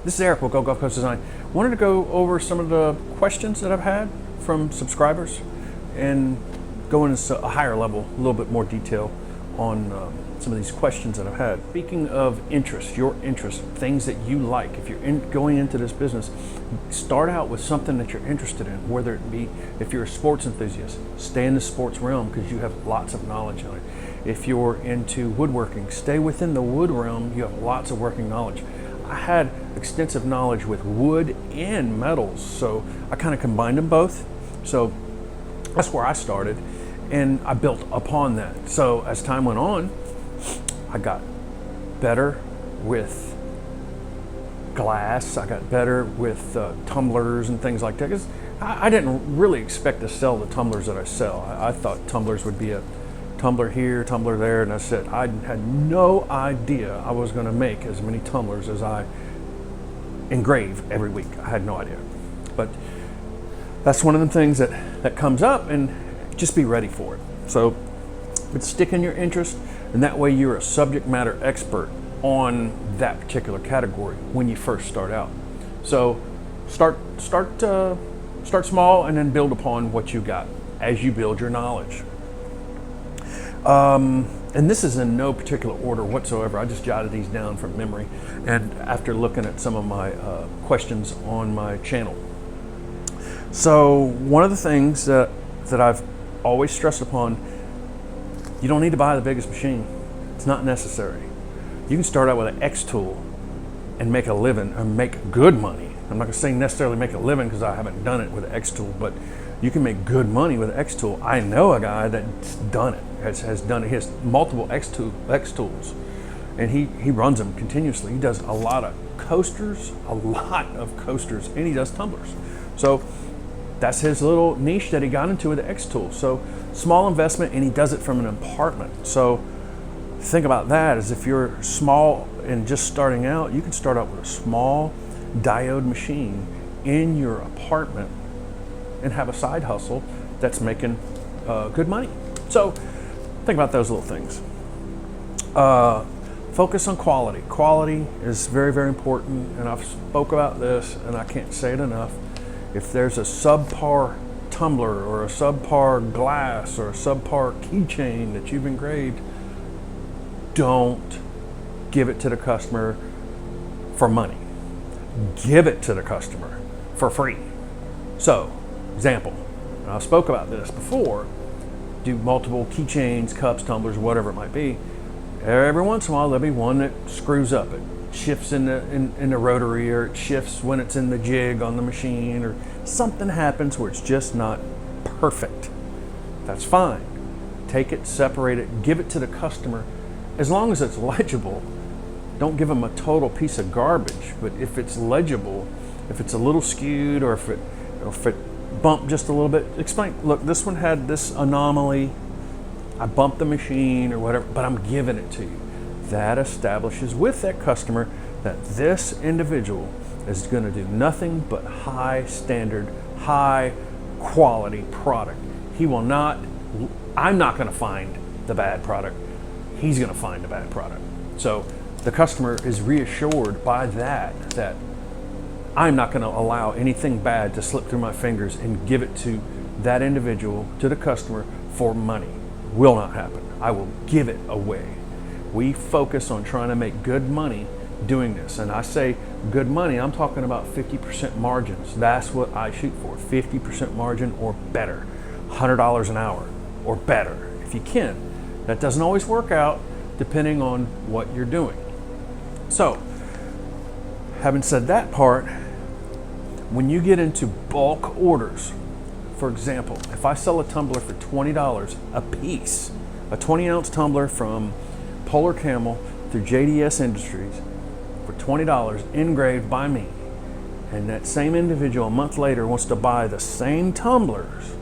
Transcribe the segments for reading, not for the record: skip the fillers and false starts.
This is Eric with Go Golf Coast Design. Wanted to go over some of the questions that I've had from subscribers and go into a higher level, a little bit more detail on some of these questions that I've had. Speaking of interest, your interest, things that you like, if you're going into this business, start out with something that you're interested in, whether it be, if you're a sports enthusiast, stay in the sports realm because you have lots of knowledge on it. If you're into woodworking, stay within the wood realm, you have lots of working knowledge. I had extensive knowledge with wood and metals, so I kind of combined them both. So that's where I started, and I built upon that. So as time went on, I got better with glass, I got better with tumblers and things like that, because I didn't really expect to sell the tumblers that I sell. I thought tumblers would be a tumbler here, tumbler there, and I said I had no idea I was going to make as many tumblers as I engrave every week. I had no idea. But that's one of the things that comes up, and just be ready for it. So but stick in your interest, and that way you're a subject matter expert on that particular category when you first start out. So start small and then build upon what you got as you build your knowledge. And this is in no particular order whatsoever. I just jotted these down from memory and after looking at some of my questions on my channel. So one of the things that I've always stressed upon, you don't need to buy the biggest machine. It's not necessary. You can start out with an X tool and make a living, or make good money. I'm not going to say necessarily make a living because I haven't done it with an X tool, but you can make good money with an X tool. I know a guy that's done it, has done it. He has multiple X tools, and he runs them continuously. He does a lot of coasters, and he does tumblers. So that's his little niche that he got into with the X tool. So small investment, and he does it from an apartment. So think about that, as if you're small and just starting out, you can start out with a small diode machine in your apartment and have a side hustle that's making good money. So think about those little things. Focus on quality. Quality is very, very important, and I've spoke about this and I can't say it enough. If there's a subpar tumbler or a subpar glass or a subpar keychain that you've engraved, don't give it to the customer for money. Give it to the customer for free. So, example, and I spoke about this before, do multiple keychains, cups, tumblers, whatever it might be. Every once in a while there'll be one that screws up. It shifts in the rotary, or it shifts when it's in the jig on the machine, or something happens where it's just not perfect. That's fine. Take it, separate it, give it to the customer. As long as it's legible, don't give them a total piece of garbage. But if it's legible, if it's a little skewed, or if it bumped just a little bit, explain, look, this one had this anomaly, I bumped the machine or whatever, but I'm giving it to you. That establishes with that customer that this individual is going to do nothing but high standard, high quality product. He will not, I'm not going to find the bad product. He's going to find the bad product. So the customer is reassured by that I'm not going to allow anything bad to slip through my fingers and give it to that individual, to the customer, for money. Will not happen. I will give it away. We focus on trying to make good money doing this. And I say good money, I'm talking about 50% margins. That's what I shoot for, 50% margin or better. $100 an hour or better, if you can. That doesn't always work out depending on what you're doing. So, having said that part, when you get into bulk orders, for example, if I sell a tumbler for $20 a piece, a 20-ounce tumbler from Polar Camel through JDS Industries for $20 engraved by me, and that same individual a month later wants to buy the same tumblers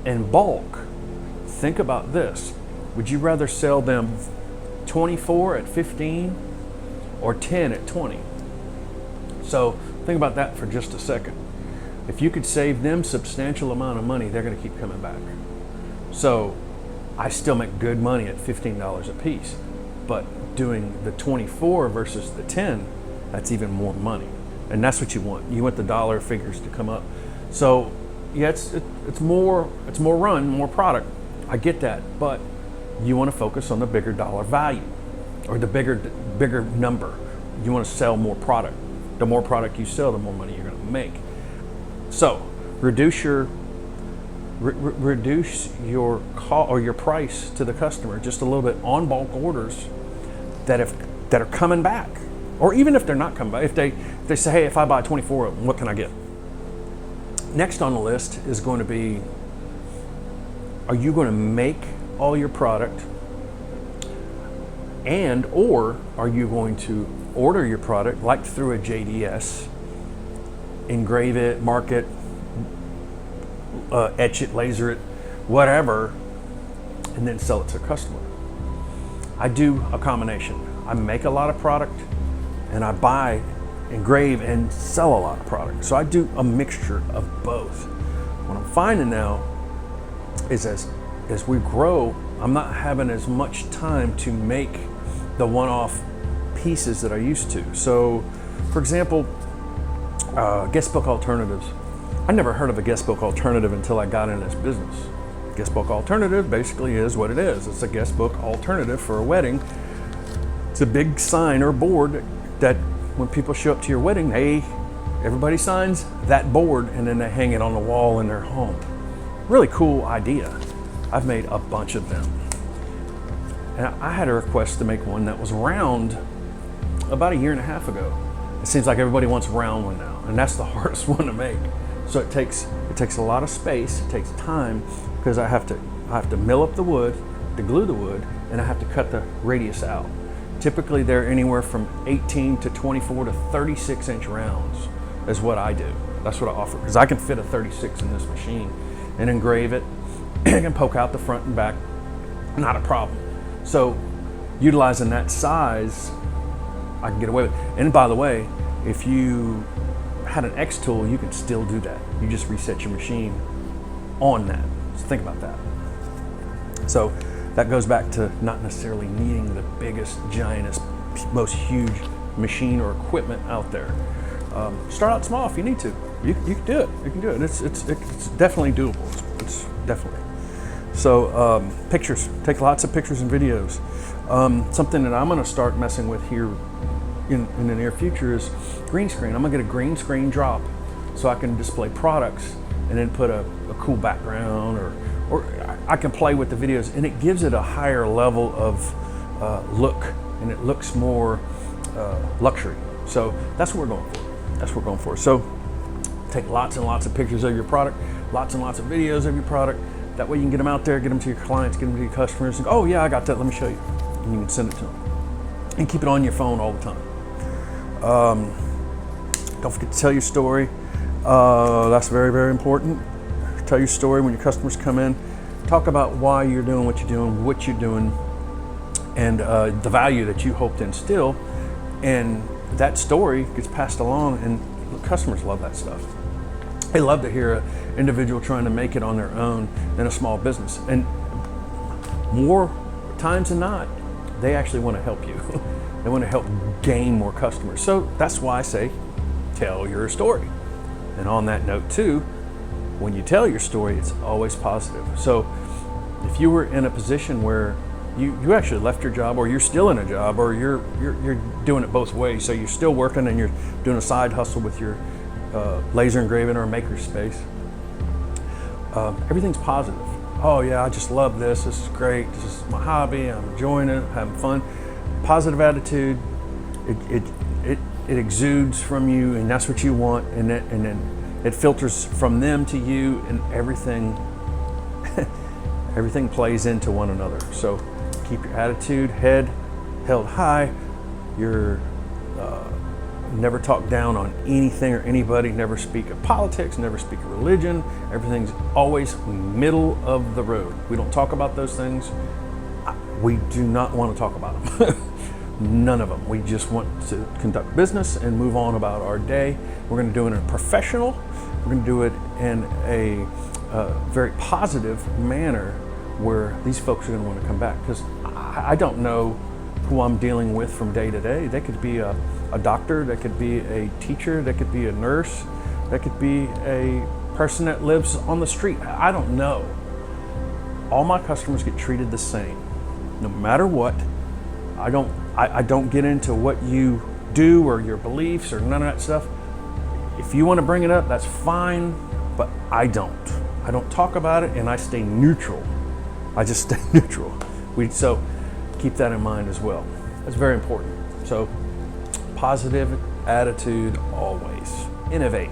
in bulk, think about this. Would you rather sell them 24 at 15 or 10 at 20? So think about that for just a second. If you could save them substantial amount of money, they're going to keep coming back. So I still make good money at $15 a piece, but doing the 24 versus the 10, that's even more money. and that's what you want. You want the dollar figures to come up. So yeah, it's more run, more product. I get that, but you want to focus on the bigger dollar value, or the bigger number. You want to sell more product. The more product you sell, the more money you're going to make. So reduce your call or your price to the customer just a little bit on bulk orders that are coming back, or even if they're not coming back. If they say, hey, if I buy 24 of them, what can I get? Next on the list is going to be, are you going to make all your product, and or are you going to order your product like through a JDS, engrave it, mark it, etch it, laser it, whatever, and then sell it to a customer? I do a combination. I make a lot of product, and I buy, engrave, and sell a lot of product. So I do a mixture of both. What I'm finding now is as we grow, I'm not having as much time to make the one-off pieces that I used to. So, for example, guest book alternatives. I never heard of a guest book alternative until I got in this business. Guest book alternative basically is what it is. It's a guest book alternative for a wedding. It's a big sign or board that when people show up to your wedding, everybody signs that board, and then they hang it on the wall in their home. Really cool idea. I've made a bunch of them. And I had a request to make one that was round about 1.5 years ago. It seems like everybody wants a round one now, and that's the hardest one to make. So it takes a lot of space, it takes time, because I have to mill up the wood, to glue the wood, and I have to cut the radius out. Typically they're anywhere from 18 to 24 to 36 inch rounds is what I do. That's what I offer, because I can fit a 36 in this machine and engrave it. I can poke out the front and back, not a problem. So utilizing that size, I can get away with it. And by the way, if you had an X tool, you can still do that. You just reset your machine on that. So think about that. So that goes back to not necessarily needing the biggest, giantest, most huge machine or equipment out there. Start out small if you need to. You can do it. You can do it. It's definitely doable. It's definitely. So pictures. Take lots of pictures and videos. Something that I'm going to start messing with here in the near future is green screen. I'm going to get a green screen drop so I can display products and then put a cool background, or I can play with the videos, and it gives it a higher level of look, and it looks more luxury. So that's what we're going for. That's what we're going for. So take lots and lots of pictures of your product, lots and lots of videos of your product. That way you can get them out there, get them to your clients, get them to your customers, and go, oh yeah, I got that, let me show you. And you can send it to them. And keep it on your phone all the time. Don't forget to tell your story. That's very, very important. Tell your story when your customers come in. Talk about why you're doing what you're doing, and the value that you hope to instill. And that story gets passed along, and customers love that stuff. They love to hear an individual trying to make it on their own in a small business. And more times than not, they actually want to help you. They want to help gain more customers. So that's why I say, tell your story. And on that note too, when you tell your story, it's always positive. So if you were in a position where you actually left your job, or you're still in a job, or you're doing it both ways, so you're still working and you're doing a side hustle with your laser engraving or maker space, everything's positive. Oh yeah, I just love this. This is great. This is my hobby. I'm enjoying it, having fun. Positive attitude. It exudes from you, and that's what you want. And then it filters from them to you, and everything plays into one another. So keep your attitude, head held high. You're never talk down on anything or anybody. Never speak of politics. Never speak of religion. Everything's always middle of the road. We don't talk about those things. We do not want to talk about them. None of them. We just want to conduct business and move on about our day. We're going to do it in a professional. We're going to do it in a very positive manner where these folks are going to want to come back, because I don't know who I'm dealing with from day to day. They could be a a doctor, that could be a teacher, that could be a nurse, that could be a person that lives on the street. I don't know. All my customers get treated the same, no matter what. I don't get into what you do or your beliefs or none of that stuff. If you want to bring it up, that's fine, but I don't. I don't talk about it, and I stay neutral. I just stay neutral. So keep that in mind as well. That's very important. So positive attitude always. Innovate.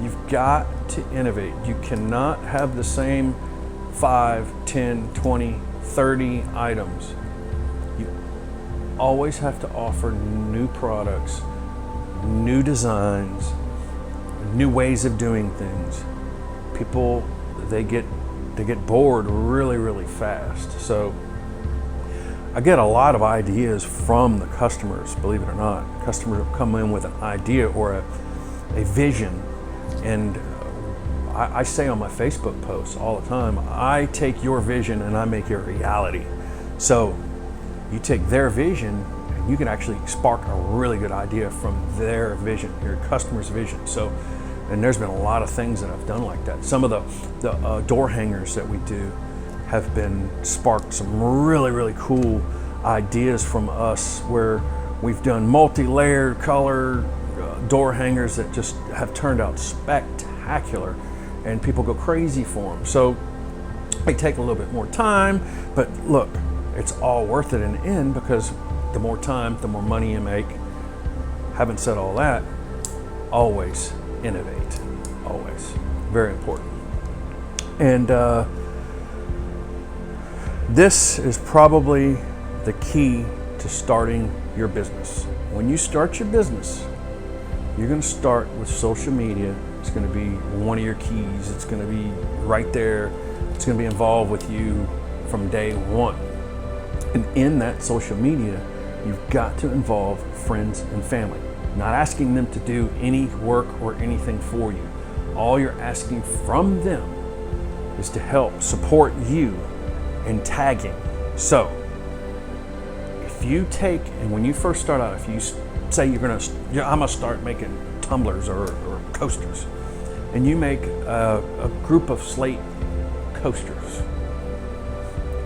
You've got to innovate. You cannot have the same 5, 10, 20, 30 items. You always have to offer new products, new designs, new ways of doing things. People, they get bored really, really fast. So I get a lot of ideas from the customers, believe it or not. Customers will come in with an idea or a vision, and I say on my Facebook posts all the time, I take your vision and I make it a reality. So you take their vision and you can actually spark a really good idea from their vision, your customer's vision. So, and there's been a lot of things that I've done like that. Some of the door hangers that we do have been sparked some really, really cool ideas from us, where we've done multi-layered color door hangers that just have turned out spectacular, and people go crazy for them. So they take a little bit more time, but look, it's all worth it in the end, because the more time, the more money you make. Having said all that, always innovate, always. Very important. And this is probably the key to starting your business. When you start your business, you're going to start with social media. It's going to be one of your keys. It's going to be right there. It's going to be involved with you from day one. And in that social media, you've got to involve friends and family. Not asking them to do any work or anything for you. All you're asking from them is to help support you in tagging. So if you take, and when you first start out, if you say I'm gonna start making tumblers or coasters, and you make a group of slate coasters,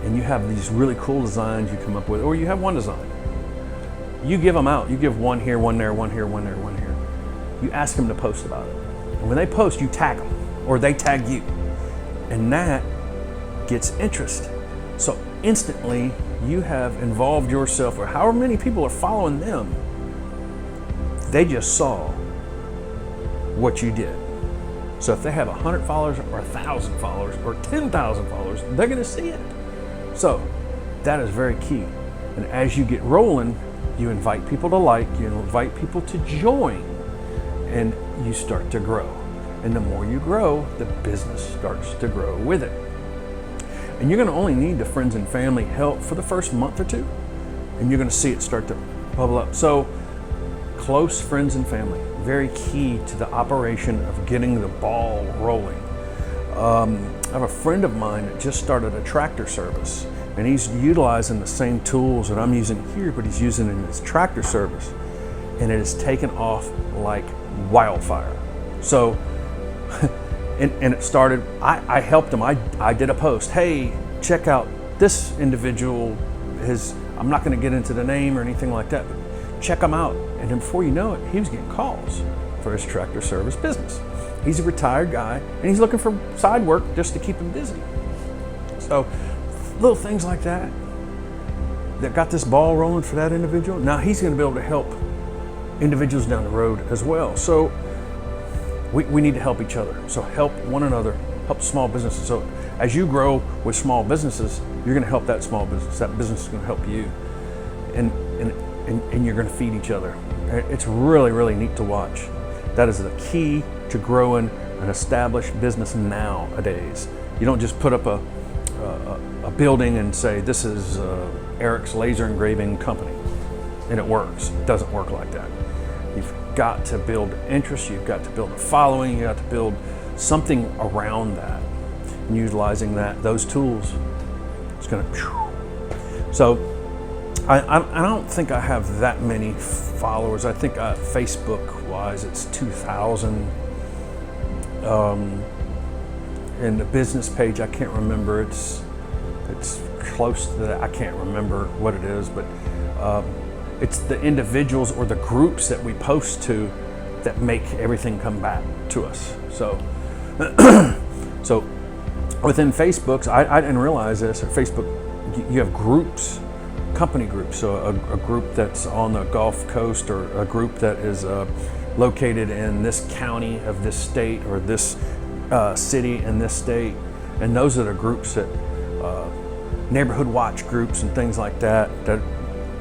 and you have these really cool designs you come up with, or you have one design, you give them out. You give one here, one there, one here, one there, one here. You ask them to post about it. And when they post, you tag them, or they tag you. And that gets interest. So instantly, you have involved yourself, or however many people are following them, they just saw what you did. So if they have 100 followers, or 1,000 followers, or 10,000 followers, they're gonna see it. So that is very key. And as you get rolling, you invite people to like, you invite people to join, and you start to grow. And the more you grow, the business starts to grow with it. And you're gonna only need the friends and family help for the first month or two, and you're gonna see it start to bubble up. So close friends and family, very key to the operation of getting the ball rolling. I have a friend of mine that just started a tractor service, and he's utilizing the same tools that I'm using here, but he's using it in his tractor service, and it has taken off like wildfire. So, and it started, I helped him. I did a post, hey, check out this individual. I'm not gonna get into the name or anything like that, but check him out. And then before you know it, he was getting calls for his tractor service business. He's a retired guy, and he's looking for side work just to keep him busy. So little things like that got this ball rolling for that individual. Now he's going to be able to help individuals down the road as well. So we need to help each other. So help one another, help small businesses. So as you grow with small businesses, you're going to help that small business. That business is going to help you, and you're going to feed each other. It's really, really neat to watch. That is the key to growing an established business nowadays. You don't just put up a building and say, this is Eric's Laser Engraving Company, and it works. It doesn't work like that. You've got to build interest, you've got to build a following, you've got to build something around that. And utilizing those tools, it's gonna. So I don't think I have that many followers. I think Facebook-wise, it's 2,000. And the business page, I can't remember. It's close to that. I can't remember what it is, but it's the individuals or the groups that we post to that make everything come back to us. So, so within Facebook's, I didn't realize this. At Facebook, you have groups. Company groups, so a group that's on the Gulf Coast, or a group that is located in this county of this state, or this city in this state, and those are the groups that neighborhood watch groups and things like that.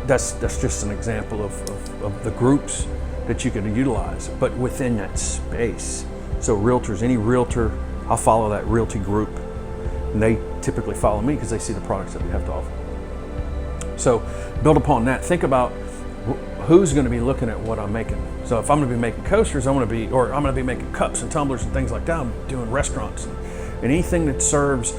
That's just an example of the groups that you could utilize, but within that space. So realtors, any realtor, I'll follow that realty group, and they typically follow me because they see the products that we have to offer. So build upon that. Think about who's going to be looking at what I'm making. So if I'm going to be making coasters, I'm going to be making cups and tumblers and things like that. I'm doing restaurants and anything that serves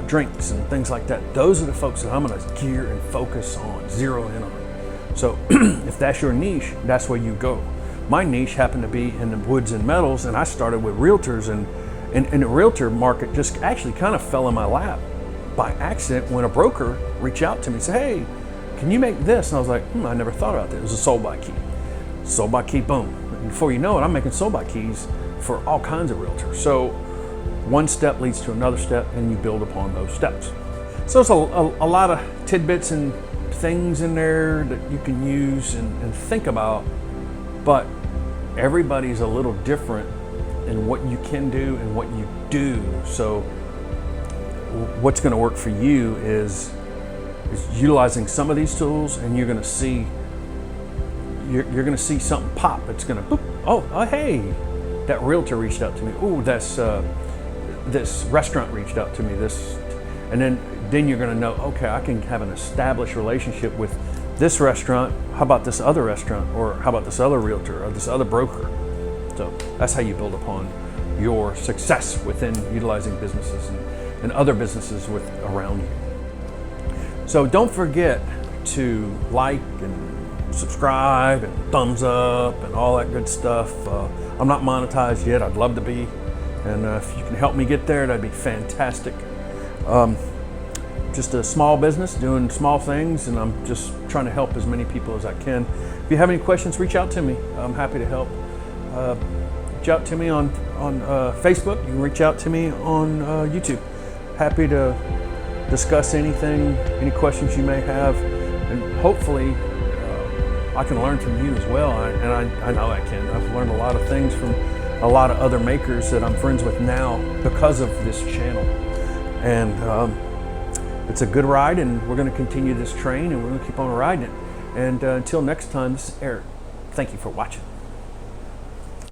drinks and things like that. Those are the folks that I'm going to gear and focus on, zero in on. So if that's your niche, that's where you go. My niche happened to be in the woods and metals, and I started with realtors, and the realtor market just actually kind of fell in my lap by accident when a broker reached out to me and said, hey, can you make this? And I was like, I never thought about that. It was a sold by key. Sold by key, boom. And before you know it, I'm making sold by keys for all kinds of realtors. So one step leads to another step, and you build upon those steps. So it's a lot of tidbits and things in there that you can use and think about, but everybody's a little different in what you can do and what you do. So what's going to work for you is utilizing some of these tools, and you're going to see something pop. It's going to boop. Oh, hey, that realtor reached out to me. Oh, this restaurant reached out to me. And then you're going to know, okay, I can have an established relationship with this restaurant. How about this other restaurant, or how about this other realtor, or this other broker? So that's how you build upon your success within utilizing businesses and other businesses around you. So don't forget to like and subscribe and thumbs up and all that good stuff. I'm not monetized yet. I'd love to be. And if you can help me get there, that'd be fantastic. Just a small business doing small things, and I'm just trying to help as many people as I can. If you have any questions, reach out to me. I'm happy to help. Reach out to me on Facebook. You can reach out to me on YouTube. Happy to discuss anything, any questions you may have, and hopefully I can learn from you as well. I know I can. I've learned a lot of things from a lot of other makers that I'm friends with now because of this channel. And it's a good ride, and we're going to continue this train, and we're going to keep on riding it. And until next time, this is Eric. Thank you for watching.